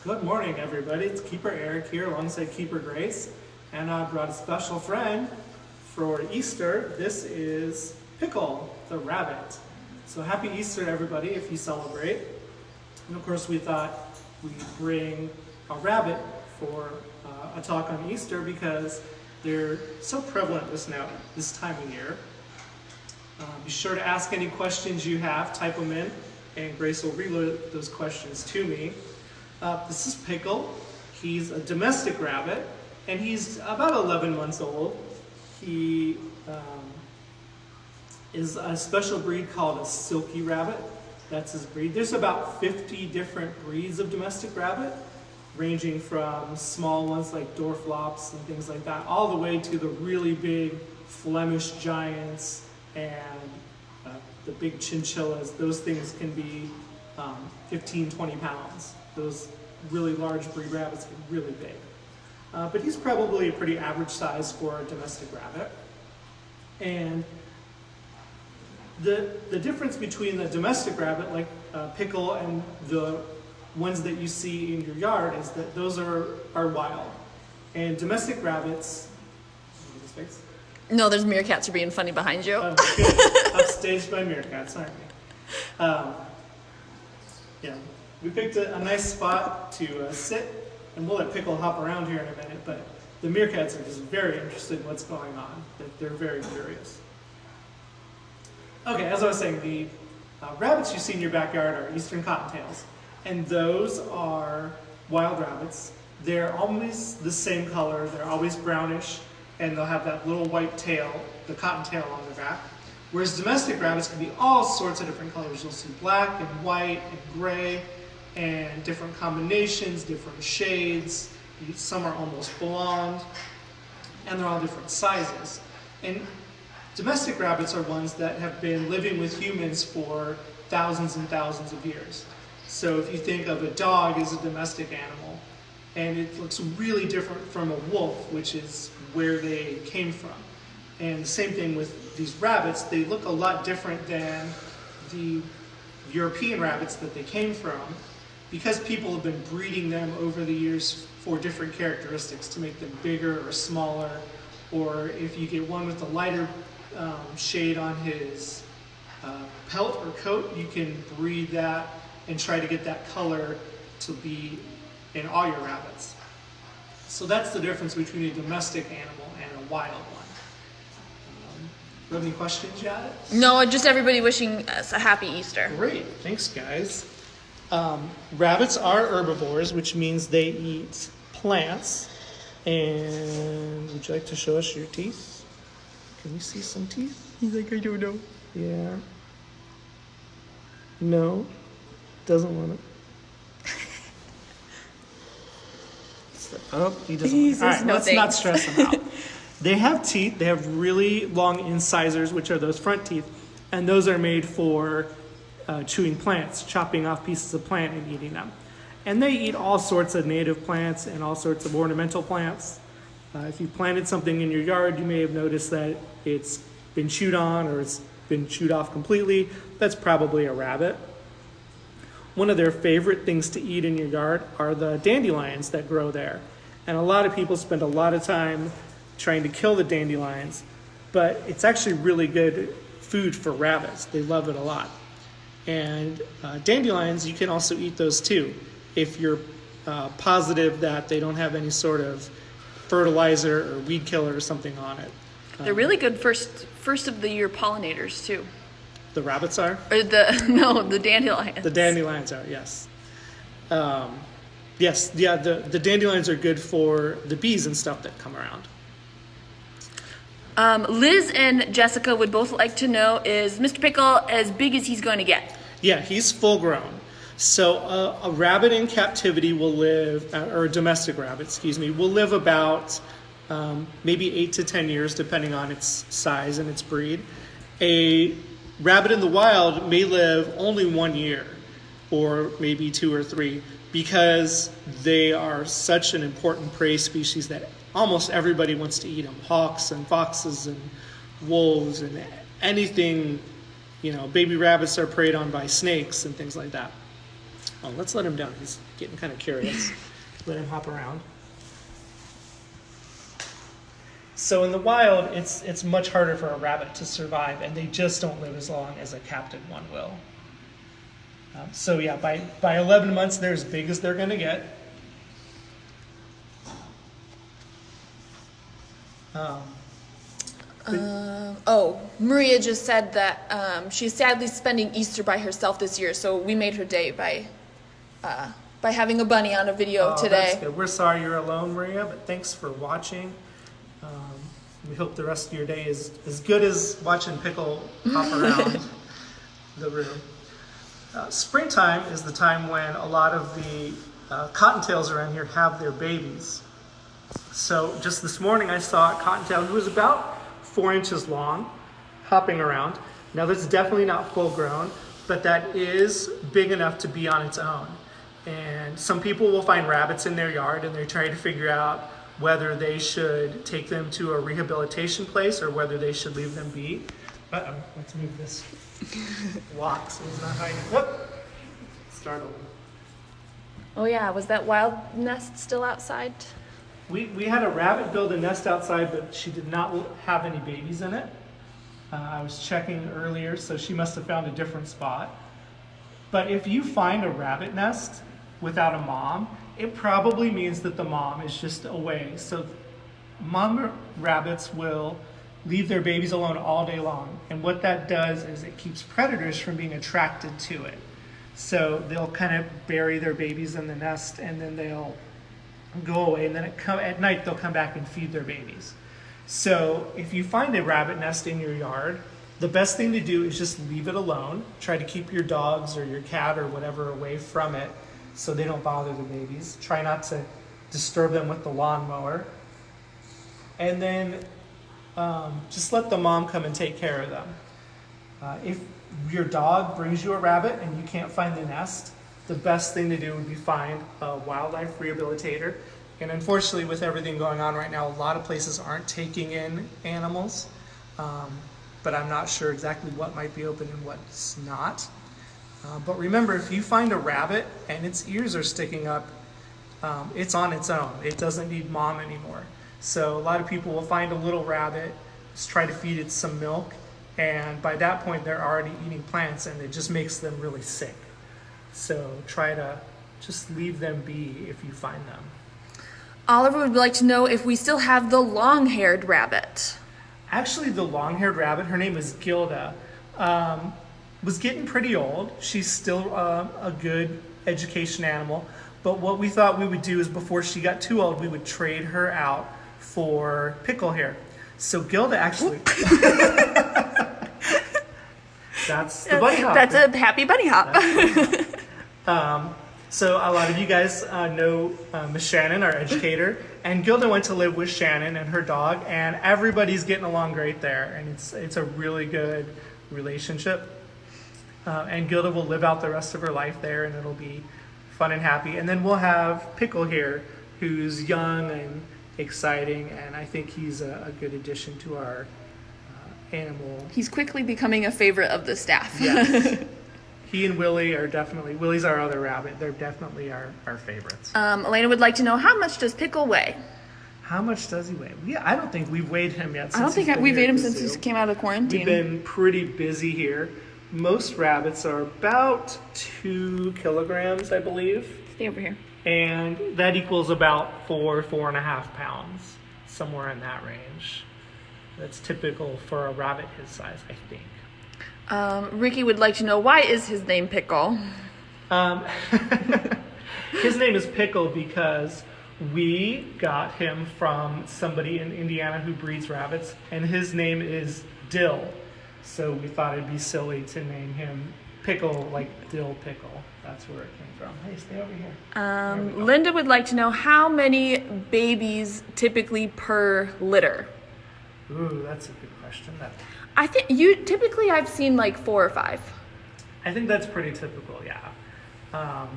Good morning, everybody. It's Keeper Eric here alongside Keeper Grace, and I brought a special friend for Easter. This is Pickle, the rabbit. So happy Easter, everybody, if you celebrate. And of course, we thought we'd bring a rabbit for a talk on Easter because they're so prevalent this time of year. Be sure to ask any questions you have, type them in, and Grace will relay those questions to me. This is Pickle. He's a domestic rabbit, and he's about 11 months old. He is a special breed called a silky rabbit. That's his breed. There's about 50 different breeds of domestic rabbit, ranging from small ones like Dorflops and things like that, all the way to the really big Flemish giants and the big chinchillas. Those things can be 15, 20 pounds. Those really large breed rabbits get really big. But he's probably a pretty average size for a domestic rabbit. And the difference between the domestic rabbit, like Pickle, and the ones that you see in your yard is that those are wild. And domestic rabbits, No, there's meerkats are being funny behind you. Upstaged by meerkats, aren't we? Yeah, we picked a nice spot to sit, and we'll let Pickle hop around here in a minute, but the meerkats are just very interested in what's going on. They're very curious. Okay, as I was saying, the rabbits you see in your backyard are eastern cottontails, and those are wild rabbits. They're always the same color. They're always brownish, and they'll have that little white tail, the cottontail on their back. Whereas domestic rabbits can be all sorts of different colors. You'll see black and white and gray and different combinations, different shades. Some are almost blonde, and they're all different sizes. And domestic rabbits are ones that have been living with humans for thousands and thousands of years. So if you think of a dog as a domestic animal, and it looks really different from a wolf, which is where they came from. And the same thing with these rabbits, they look a lot different than the European rabbits that they came from, because people have been breeding them over the years for different characteristics to make them bigger or smaller, or if you get one with a lighter shade on his pelt or coat, you can breed that and try to get that color to be in all your rabbits. So that's the difference between a domestic animal and a wild one. Do you have any questions yet? No, just everybody wishing us a happy Easter. Great, thanks guys. Rabbits are herbivores, which means they eat plants. And would you like to show us your teeth? Can we see some teeth? He's like, I don't know. Yeah. No, doesn't want to. Oh, he doesn't. Jesus, All right, no let's thanks. not stress him out. They have teeth. They have really long incisors, which are those front teeth, and those are made for chewing plants, chopping off pieces of plant and eating them. And they eat all sorts of native plants and all sorts of ornamental plants. If you planted something in your yard, you may have noticed that it's been chewed on or it's been chewed off completely. That's probably a rabbit. One of their favorite things to eat in your yard are the dandelions that grow there. And a lot of people spend a lot of time trying to kill the dandelions, but it's actually really good food for rabbits. They love it a lot. And dandelions, you can also eat those too, if you're positive that they don't have any sort of fertilizer or weed killer or something on it. They're really good first of the year pollinators too. The rabbits are? Or the dandelions. The dandelions are, yes. Yes, yeah, the dandelions are good for the bees and stuff that come around. Liz and Jessica would both like to know, is Mr. Pickle as big as he's going to get? Yeah, he's full grown. So a rabbit in captivity will live, or a domestic rabbit, excuse me, will live about maybe 8 to 10 years, depending on its size and its breed. A rabbit in the wild may live only 1 year, or maybe 2 or 3, because they are such an important prey species that almost everybody wants to eat them. Hawks and foxes and wolves and anything, baby rabbits are preyed on by snakes and things like that. Oh, let's let him down. He's getting kind of curious. Let him hop around. So in the wild, it's much harder for a rabbit to survive, and they just don't live as long as a captive one will. So yeah, by 11 months, they're as big as they're going to get. Maria just said that she's sadly spending Easter by herself this year, so we made her day by having a bunny on a video That's today. good. We're sorry you're alone, Maria, but thanks for watching. We hope the rest of your day is as good as watching Pickle hop around the room. Springtime is the time when a lot of the cottontails around here have their babies. So just this morning I saw a cottontail who was about 4 inches long, hopping around. Now that's definitely not full grown, but that is big enough to be on its own. And some people will find rabbits in their yard and they're trying to figure out whether they should take them to a rehabilitation place or whether they should leave them be. Uh-oh, let's move this lock so it's not hiding. Whoop! Start over. Oh yeah, was that wild nest still outside? We had a rabbit build a nest outside, but she did not have any babies in it. I was checking earlier, so she must have found a different spot. But if you find a rabbit nest without a mom, it probably means that the mom is just away. So mom rabbits will leave their babies alone all day long. And what that does is it keeps predators from being attracted to it. So they'll kind of bury their babies in the nest and then they'll go away. And then at night they'll come back and feed their babies. So if you find a rabbit nest in your yard, the best thing to do is just leave it alone. Try to keep your dogs or your cat or whatever away from it so they don't bother the babies. Try not to disturb them with the lawnmower. And then just let the mom come and take care of them. If your dog brings you a rabbit and you can't find the nest, the best thing to do would be find a wildlife rehabilitator. And unfortunately, with everything going on right now, a lot of places aren't taking in animals. But I'm not sure exactly what might be open and what's not. But remember, if you find a rabbit and its ears are sticking up, it's on its own. It doesn't need mom anymore. So a lot of people will find a little rabbit, just try to feed it some milk, and by that point they're already eating plants and it just makes them really sick. So try to just leave them be if you find them. Oliver would like to know if we still have the long-haired rabbit. Actually, the long-haired rabbit, her name is Gilda, was getting pretty old. She's still a good education animal. But what we thought we would do is before she got too old, we would trade her out for Pickle here. So Gilda actually... That's the bunny hop. That's a happy bunny hop. So a lot of you guys know Miss Shannon, our educator, and Gilda went to live with Shannon and her dog, and everybody's getting along great there, and it's a really good relationship. And Gilda will live out the rest of her life there, and it'll be fun and happy. And then we'll have Pickle here, who's young and exciting, and I think he's a good addition to our animal. He's quickly becoming a favorite of the staff. Yes. He and Willie are definitely, Willie's our other rabbit, they're definitely our favorites. Elena would like to know, how much does Pickle weigh? How much does he weigh? I don't think we've weighed him yet. I don't think we've weighed him since he came out of quarantine. We've been pretty busy here. Most rabbits are about 2 kilograms, I believe. Stay over here. And that equals about 4.5 pounds, somewhere in that range. That's typical for a rabbit his size, I think. Ricky would like to know, why is his name Pickle? His name is Pickle because we got him from somebody in Indiana who breeds rabbits, and his name is Dill. So we thought it'd be silly to name him Pickle, like dill pickle. That's where it came from. Hey, stay over here. Linda would like to know, how many babies typically per litter? Ooh, that's a good question. I think I've seen like 4 or 5. I think that's pretty typical, yeah.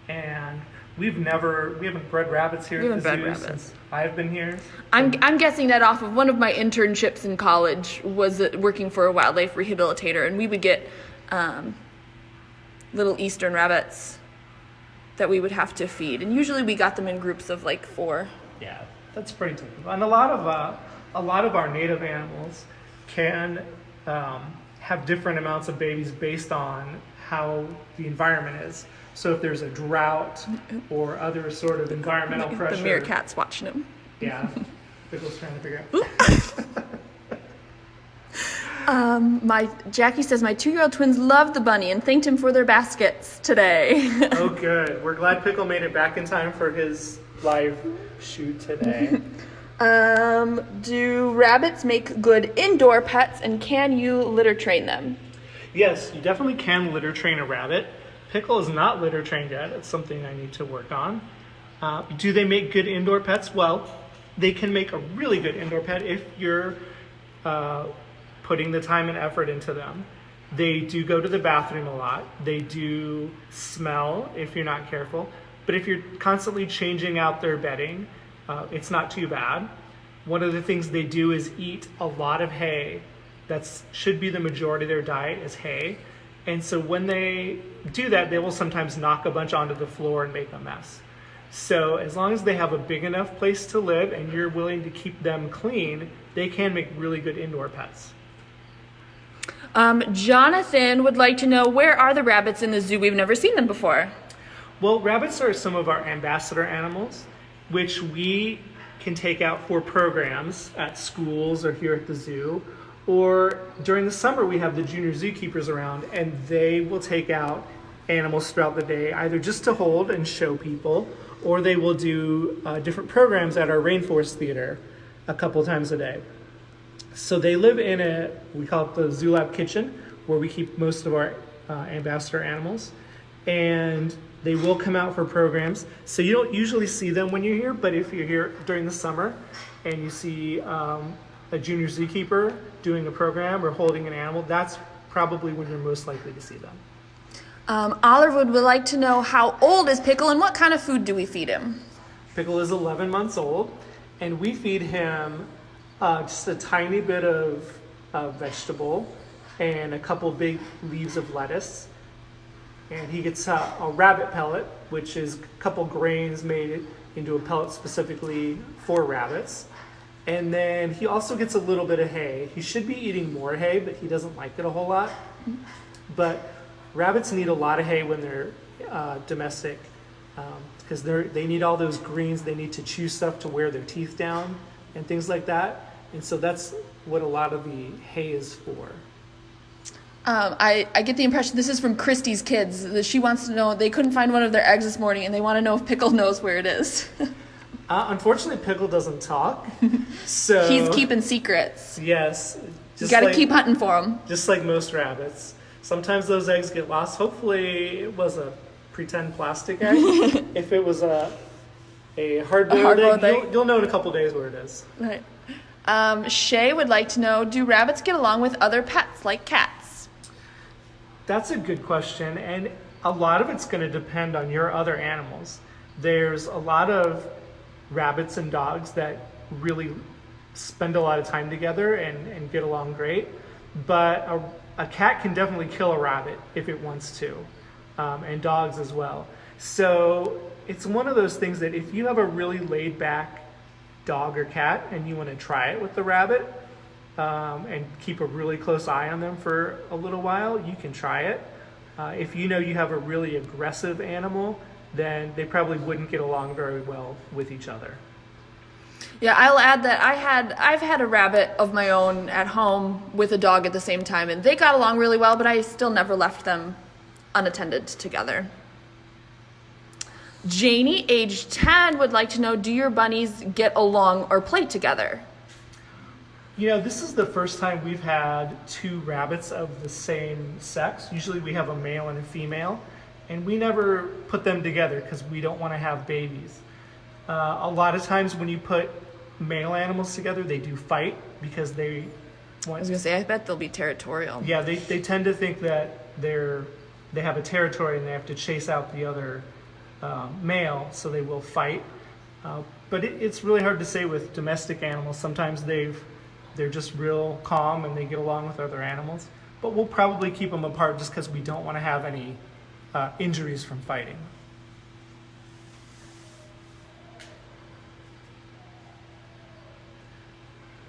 And we haven't bred rabbits here at the zoo since I've been here. I'm guessing that off of one of my internships in college was working for a wildlife rehabilitator, and we would get little eastern rabbits that we would have to feed. And usually we got them in groups of like 4. Yeah, that's pretty typical. And a lot of our native animals can have different amounts of babies based on how the environment is. So if there's a drought or other sort of environmental pressure. The meerkat's watching him. Yeah, Pickle's trying to figure out. Jackie says my 2-year-old twins loved the bunny and thanked him for their baskets today. Oh, good. We're glad Pickle made it back in time for his live shoot today. Do rabbits make good indoor pets, and can you litter train them? Yes, you definitely can litter train a rabbit. Pickle is not litter trained yet. It's something I need to work on. Do they make good indoor pets? Well, they can make a really good indoor pet if you're putting the time and effort into them. They do go to the bathroom a lot. They do smell if you're not careful. But if you're constantly changing out their bedding, it's not too bad. One of the things they do is eat a lot of hay. That should be the majority of their diet is hay. And so when they do that, they will sometimes knock a bunch onto the floor and make a mess. So as long as they have a big enough place to live and you're willing to keep them clean, they can make really good indoor pets. Jonathan would like to know, where are the rabbits in the zoo? We've never seen them before. Well, rabbits are some of our ambassador animals, which we can take out for programs at schools or here at the zoo. Or during the summer, we have the junior zookeepers around, and they will take out animals throughout the day, either just to hold and show people, or they will do different programs at our Rainforest Theater a couple times a day. So they live in we call it the Zoo Lab kitchen, where we keep most of our ambassador animals. And they will come out for programs. So you don't usually see them when you're here, but if you're here during the summer and you see a junior zookeeper doing a program or holding an animal, that's probably when you're most likely to see them. Oliver would like to know, how old is Pickle and what kind of food do we feed him? Pickle is 11 months old, and we feed him just a tiny bit of vegetable and a couple big leaves of lettuce. And he gets a rabbit pellet, which is a couple grains made into a pellet specifically for rabbits. And then he also gets a little bit of hay. He should be eating more hay, but he doesn't like it a whole lot. But rabbits need a lot of hay when they're domestic, because they need all those greens. They need to chew stuff to wear their teeth down and things like that. And so that's what a lot of the hay is for. I get the impression this is from Christy's kids. She wants to know, they couldn't find one of their eggs this morning, and they want to know if Pickle knows where it is. Unfortunately, Pickle doesn't talk, so He's keeping secrets. Yes, You got to keep hunting for them. Just like most rabbits, sometimes those eggs get lost. Hopefully, it was a pretend plastic egg. If it was a hard-boiled egg, you'll know in a couple days where it is. Right. Shay would like to know, do rabbits get along with other pets like cats? That's a good question, and a lot of it's going to depend on your other animals. There's a lot of rabbits and dogs that really spend a lot of time together and get along great, but a cat can definitely kill a rabbit if it wants to, and dogs as well. So it's one of those things that if you have a really laid back dog or cat and you want to try it with the rabbit, and keep a really close eye on them for a little while, you can try it. If you know you have a really aggressive animal, then they probably wouldn't get along very well with each other. Yeah, I'll add that I've had a rabbit of my own at home with a dog at the same time, and they got along really well, but I still never left them unattended together. Janie, age 10, would like to know, do your bunnies get along or play together? You know, this is the first time we've had two rabbits of the same sex. Usually we have a male and a female, and we never put them together because we don't want to have babies. A lot of times when you put male animals together, they do fight because they want... I was going to say, I bet they'll be territorial. Yeah, they tend to think that they have a territory and they have to chase out the other male, so they will fight. But it's really hard to say with domestic animals. Sometimes they're just real calm and they get along with other animals. But we'll probably keep them apart just because we don't want to have any injuries from fighting.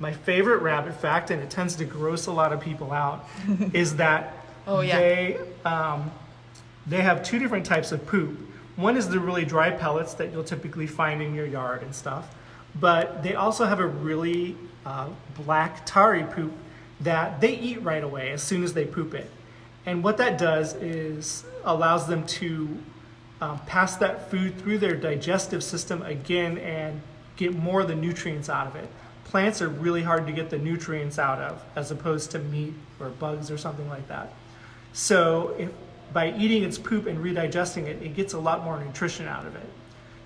my favorite rabbit fact, and it tends to gross a lot of people out, is that Oh, yeah. they have two different types of poop. One is the really dry pellets that you'll typically find in your yard and stuff, but they also have a really black tarry poop that they eat right away as soon as they poop it. And what that does is allows them to pass that food through their digestive system again and get more of the nutrients out of it. Plants are really hard to get the nutrients out of, as opposed to meat or bugs or something like that. So by eating its poop and redigesting it, it gets a lot more nutrition out of it.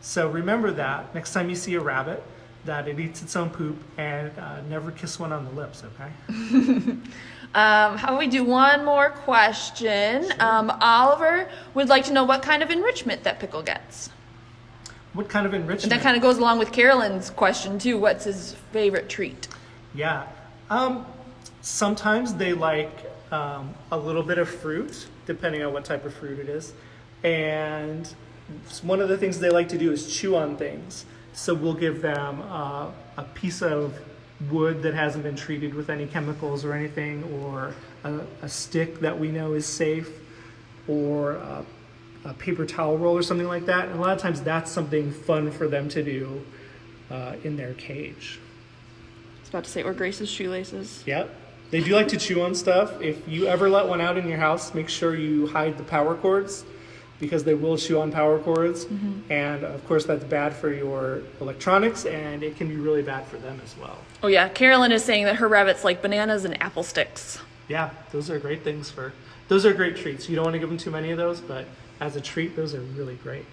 So remember that next time you see a rabbit, that it eats its own poop, and never kiss one on the lips, okay? How about we do one more question? Oliver would like to know what kind of enrichment that Pickle gets. What kind of enrichment? And that kind of goes along with Carolyn's question too. What's his favorite treat? Yeah. Sometimes they like a little bit of fruit, depending on what type of fruit it is. And one of the things they like to do is chew on things. So we'll give them a piece of wood that hasn't been treated with any chemicals or anything, or a stick that we know is safe, or a paper towel roll or something like that. And a lot of times that's something fun for them to do in their cage. I was about to say, or Grace's shoelaces. Yep. They do like to chew on stuff. If you ever let one out in your house, make sure you hide the power cords, because they will chew on power cords. And of course that's bad for your electronics, and it can be really bad for them as well. Oh yeah, Carolyn is saying that her rabbits like bananas and apple sticks. Yeah, those are great things those are great treats. You don't want to give them too many of those, but as a treat, those are really great.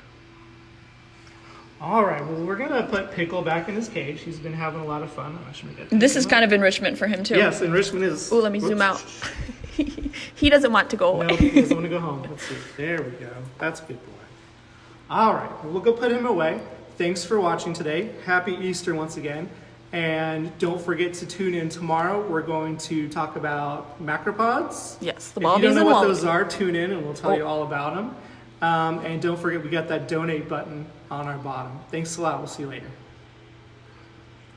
All right, well, we're gonna put Pickle back in his cage. He's been having a lot of fun. This is kind of enrichment for him too. Yes, enrichment is. Oh, let me zoom out. He doesn't want to go away. No, he doesn't want to go home. Let's see. There we go. That's a good boy. All right, well, we'll go put him away. Thanks for watching today. Happy Easter once again. And don't forget to tune in tomorrow. We're going to talk about macropods. Yes, the If you Baldies don't know and what Waldies. those are, tune in and we'll tell you all about them. And don't forget, we got that donate button on our bottom. Thanks a lot. We'll see you later.